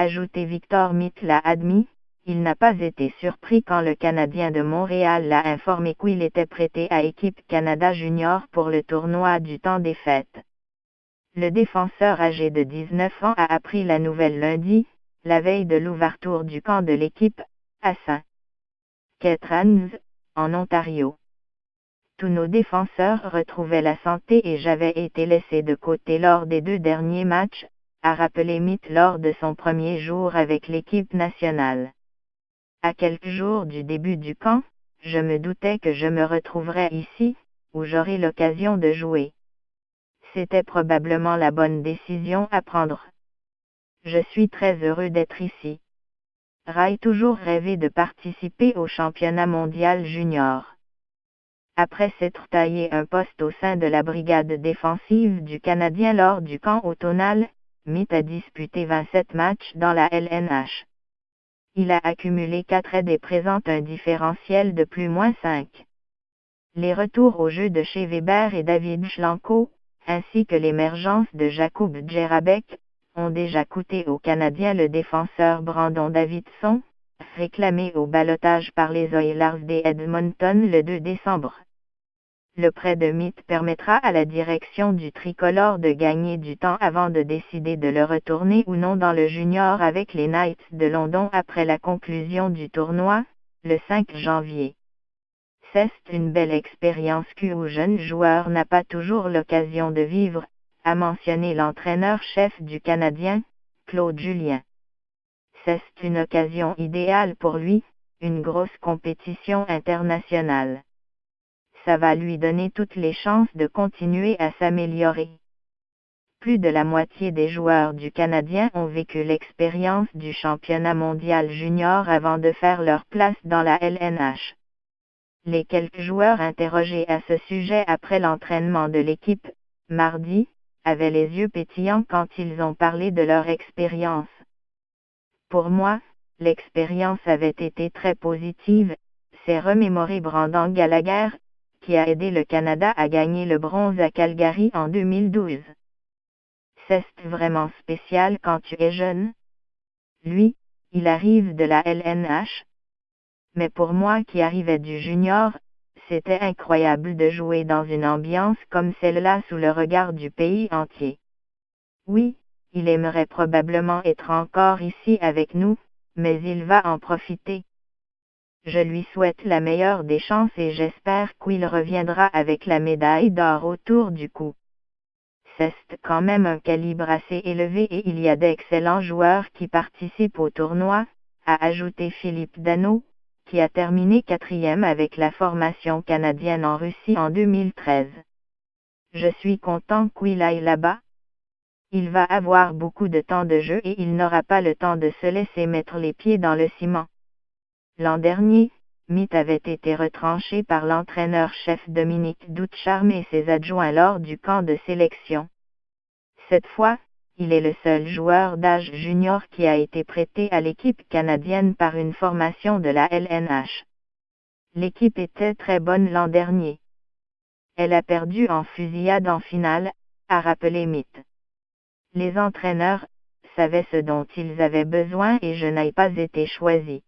ajouté Victor Mitt l'a admis. Il n'a pas été surpris quand le Canadien de Montréal l'a informé qu'il était prêté à Équipe Canada Junior pour le tournoi du temps des fêtes. Le défenseur âgé de 19 ans a appris la nouvelle lundi, la veille de l'ouverture du camp de l'équipe, à St. Catharines, en Ontario. Tous nos défenseurs retrouvaient la santé et j'avais été laissé de côté lors des 2 derniers matchs, a rappelé Mitt lors de son premier jour avec l'équipe nationale. À quelques jours du début du camp, je me doutais que je me retrouverais ici, où j'aurais l'occasion de jouer. C'était probablement la bonne décision à prendre. Je suis très heureux d'être ici. Rai toujours rêvé de participer au championnat mondial junior. Après s'être taillé un poste au sein de la brigade défensive du Canadien lors du camp automnal, Mitt a disputé 27 matchs dans la LNH. Il a accumulé 4 aides et présente un différentiel de +/-5. Les retours au jeu de chez Weber et David Schlanko, ainsi que l'émergence de Jakub Djerabek, ont déjà coûté au Canadien le défenseur Brandon Davidson, réclamé au ballottage par les Oilers d'Edmonton le 2 décembre. Le prêt de Mitt permettra à la direction du tricolore de gagner du temps avant de décider de le retourner ou non dans le junior avec les Knights de London après la conclusion du tournoi, le 5 janvier. C'est une belle expérience qu'un jeune joueur n'a pas toujours l'occasion de vivre, a mentionné l'entraîneur-chef du Canadien, Claude Julien. C'est une occasion idéale pour lui, une grosse compétition internationale. Ça va lui donner toutes les chances de continuer à s'améliorer. Plus de la moitié des joueurs du Canadien ont vécu l'expérience du championnat mondial junior avant de faire leur place dans la LNH. Les quelques joueurs interrogés à ce sujet après l'entraînement de l'équipe, mardi, avaient les yeux pétillants quand ils ont parlé de leur expérience. Pour moi, l'expérience avait été très positive, s'est remémoré Brendan Gallagher, qui a aidé le Canada à gagner le bronze à Calgary en 2012. C'est vraiment spécial quand tu es jeune. Lui, il arrive de la LNH. Mais pour moi qui arrivais du junior, c'était incroyable de jouer dans une ambiance comme celle-là sous le regard du pays entier. Oui, il aimerait probablement être encore ici avec nous, mais il va en profiter. Je lui souhaite la meilleure des chances et j'espère qu'il reviendra avec la médaille d'or autour du cou. C'est quand même un calibre assez élevé et il y a d'excellents joueurs qui participent au tournoi, a ajouté Philippe Danault, qui a terminé 4e avec la formation canadienne en Russie en 2013. Je suis content qu'il aille là-bas. Il va avoir beaucoup de temps de jeu et il n'aura pas le temps de se laisser mettre les pieds dans le ciment. L'an dernier, Mitt avait été retranché par l'entraîneur-chef Dominique Ducharme et ses adjoints lors du camp de sélection. Cette fois, il est le seul joueur d'âge junior qui a été prêté à l'équipe canadienne par une formation de la LNH. L'équipe était très bonne l'an dernier. Elle a perdu en fusillade en finale, a rappelé Mitt. Les entraîneurs savaient ce dont ils avaient besoin et je n'ai pas été choisi.